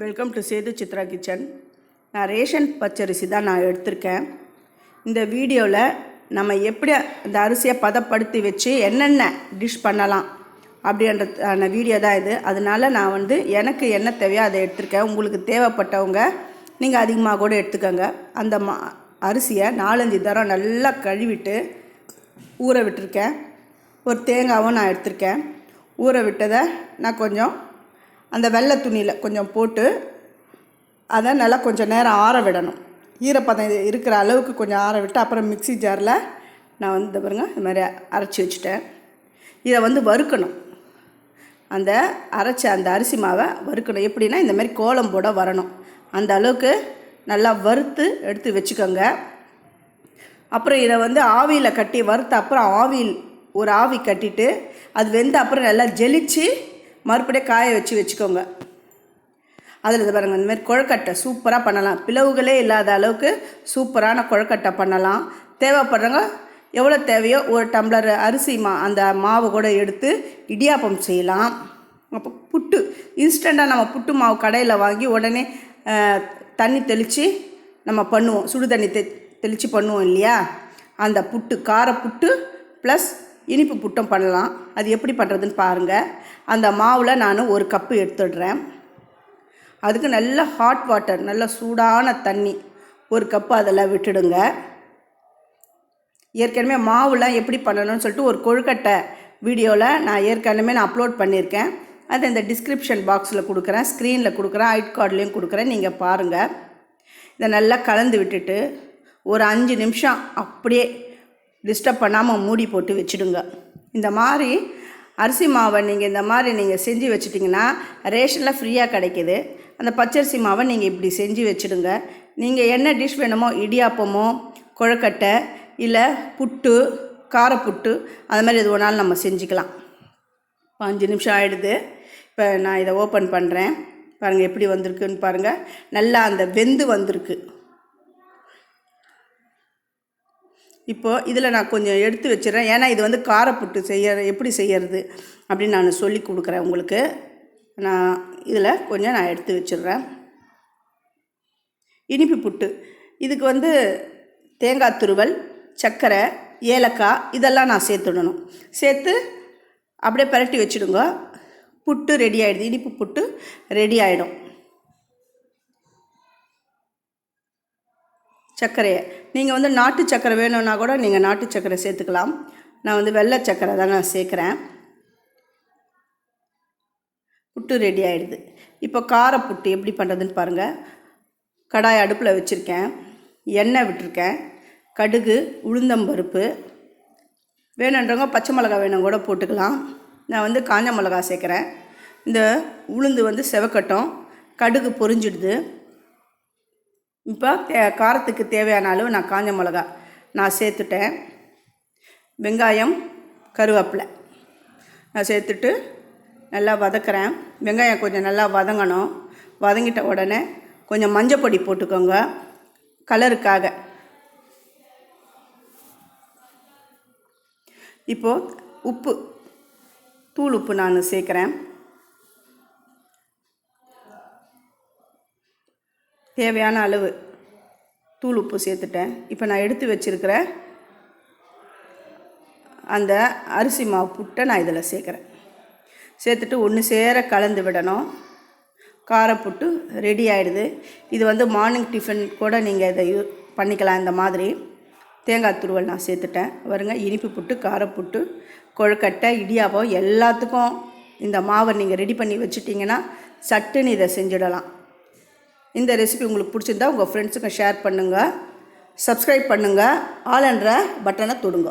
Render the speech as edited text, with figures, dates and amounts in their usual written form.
Welcome to Sethu Chitra kitchen. நான் ration பச்சரிசி தான் நான் எடுத்திருக்கேன். இந்த வீடியோவில் நம்ம எப்படி அந்த அரிசியை பதப்படுத்தி வச்சு என்னென்ன டிஷ் பண்ணலாம் அப்படின்றதான வீடியோ தான் இது. அதனால் நான் எனக்கு என்ன தேவையோ அதை எடுத்திருக்கேன். உங்களுக்கு தேவைப்பட்டவங்க நீங்கள் அதிகமாக கூட எடுத்துக்கோங்க. அந்த அரிசியை 4-5 தரம் நல்லா கழுவிட்டு ஊற விட்டுருக்கேன். ஒரு தேங்காவும் நான் எடுத்திருக்கேன். ஊற விட்டதை நான் கொஞ்சம் அந்த வெள்ளை துணியில் கொஞ்சம் போட்டு அதை நல்லா கொஞ்சம் நேரம் ஆற விடணும். ஈரப்பதம் இருக்கிற அளவுக்கு கொஞ்சம் ஆற விட்டு அப்புறம் மிக்ஸி ஜாரில் நான் பாருங்க இது மாதிரி அரைச்சி வச்சுட்டேன். இதை வறுக்கணும். அந்த அரைச்ச அந்த அரிசி மாவை வறுக்கணும். எப்படின்னா இந்த மாதிரி கோலம் போட வரணும். அந்த அளவுக்கு நல்லா வறுத்து எடுத்து வச்சுக்கோங்க. அப்புறம் இதை ஆவியில் கட்டி வறுத்த அப்புறம் ஒரு ஆவி கட்டிட்டு அது வெந்த அப்புறம் நல்லா ஜெலிச்சு மறுபடியும் காய வச்சுக்கோங்க. அதில் இது பாருங்கள், இந்த மாதிரி கொழுக்கட்டை சூப்பராக பண்ணலாம். பிளவுகளே இல்லாத அளவுக்கு சூப்பரான கொழுக்கட்டை பண்ணலாம். தேவைப்படுறவங்க எவ்வளோ தேவையோ ஒரு டம்ளர் அரிசி அந்த மாவை கூட எடுத்து இடியாப்பம் செய்யலாம். அப்போ புட்டு இன்ஸ்டண்ட்டாக நம்ம புட்டு மாவு கடையில் வாங்கி உடனே தண்ணி தெளித்து நம்ம பண்ணுவோம். சுடு தண்ணி தெளித்து பண்ணுவோம் இல்லையா? அந்த புட்டு கார புட்டு ப்ளஸ் இனிப்பு புட்டும் பண்ணலாம். அது எப்படி பண்ணுறதுன்னு பாருங்கள். அந்த மாவில் நான் 1 கப்பு எடுத்துடுறேன். அதுக்கு நல்ல ஹாட் வாட்டர், நல்ல சூடான தண்ணி 1 கப்பு அதில் விட்டுடுங்க. ஏற்கனவே மாவுலாம் எப்படி பண்ணணும்னு சொல்லிட்டு ஒரு கொழுக்கட்டை வீடியோவில் நான் ஏற்கனவே அப்லோட் பண்ணியிருக்கேன். அது இந்த டிஸ்கிரிப்ஷன் பாக்ஸில் கொடுக்குறேன், ஸ்க்ரீனில் கொடுக்குறேன், ஐட் கார்ட்லேயும் கொடுக்குறேன். நீங்கள் பாருங்கள். இதை நல்லா கலந்து விட்டுட்டு ஒரு 5 நிமிஷம் அப்படியே டிஸ்டர்ப் பண்ணாமல் மூடி போட்டு வச்சுடுங்க. இந்த மாதிரி அரிசி மாவை இந்த மாதிரி நீங்கள் செஞ்சு வச்சிட்டிங்கன்னா ரேஷனில் ஃப்ரீயாக கிடைக்கிது. அந்த பச்சரிசி மாவை நீங்கள் இப்படி செஞ்சு வச்சுடுங்க. நீங்கள் என்ன டிஷ் வேணுமோ, இடியாப்பமோ கொழுக்கட்டை இல்லை புட்டு காரப்புட்டு அது மாதிரி எது ஒன்றாலும் நம்ம செஞ்சுக்கலாம். 5 நிமிஷம் ஆகிடுது. இப்போ நான் இதை ஓப்பன் பண்ணுறேன். பாருங்கள் எப்படி வந்திருக்குன்னு பாருங்கள். நல்லா அந்த வெந்து வந்திருக்கு. இப்போது இதில் நான் கொஞ்சம் எடுத்து வச்சிடறேன். ஏன்னா இது காரப்புட்டு எப்படி செய்கிறது அப்படின்னு நான் சொல்லி கொடுக்குறேன் உங்களுக்கு. நான் இதில் கொஞ்சம் நான் எடுத்து வச்சிடுறேன். இனிப்பு புட்டு இதுக்கு தேங்காய் துருவல், சர்க்கரை, ஏலக்காய் இதெல்லாம் நான் சேர்த்துடணும். சேர்த்து அப்படியே பரட்டி வச்சுடுங்க. புட்டு ரெடி ஆகிடுது. இனிப்பு புட்டு ரெடி ஆகிடும். சர்க்கரையை நீங்கள் நாட்டு சர்க்கரை வேணும்னா கூட நீங்கள் நாட்டு சர்க்கரை சேர்த்துக்கலாம். நான் வெள்ளை சர்க்கரை தான் நான் சேர்க்குறேன். புட்டு ரெடி ஆகிடுது. இப்போ காரப்புட்டு எப்படி பண்ணுறதுன்னு பாருங்கள். கடாய் அடுப்பில் வச்சுருக்கேன். எண்ணெய் விட்டுருக்கேன். கடுகு, உளுந்தம்பருப்பு, வேணுன்றவங்க பச்சை மிளகாய் வேணும் கூட போட்டுக்கலாம். நான் காஞ்ச மிளகா சேர்க்குறேன். இந்த உளுந்து செவக்கட்டும். கடுகு பொரிஞ்சிடுது. இப்போ காரத்துக்கு தேவையான அளவு நான் காஞ்ச மிளகா நான் சேர்த்துட்டேன். வெங்காயம், கருவேப்பிலை நான் சேர்த்துட்டு நல்லா வதக்குறேன். வெங்காயம் கொஞ்சம் நல்லா வதங்கணும். வதங்கிட்ட உடனே கொஞ்சம் மஞ்சள் பொடி போட்டுக்கோங்க கலருக்காக. இப்போது உப்பு, தூள் உப்பு நான் சேர்க்குறேன். தேவையான அளவு தூள் உப்பு சேர்த்துட்டேன். இப்போ நான் எடுத்து வச்சுருக்கிற அந்த அரிசி மாவு புட்டை நான் இதில் சேர்க்குறேன். சேர்த்துட்டு ஒன்று சேர கலந்து விடணும். காரப்புட்டு ரெடி ஆகிடுது. இது மார்னிங் டிஃபன் கூட நீங்கள் இதை பண்ணிக்கலாம். இந்த மாதிரி தேங்காய் துருவல் நான் சேர்த்துட்டேன். வருங்க, இனிப்பு புட்டு, காரப்புட்டு, கொழுக்கட்டை, இடியாப்பம் எல்லாத்துக்கும் இந்த மாவை நீங்கள் ரெடி பண்ணி வச்சுட்டிங்கன்னா சட்டுன்னு இதை செஞ்சிடலாம். இந்த ரெசிபி உங்களுக்கு பிடிச்சிருந்தா உங்கள் ஃப்ரெண்ட்ஸுக்கு ஷேர் பண்ணுங்கள். சப்ஸ்கிரைப் பண்ணுங்கள். ஆல் என்ற பட்டனை தொடுங்க.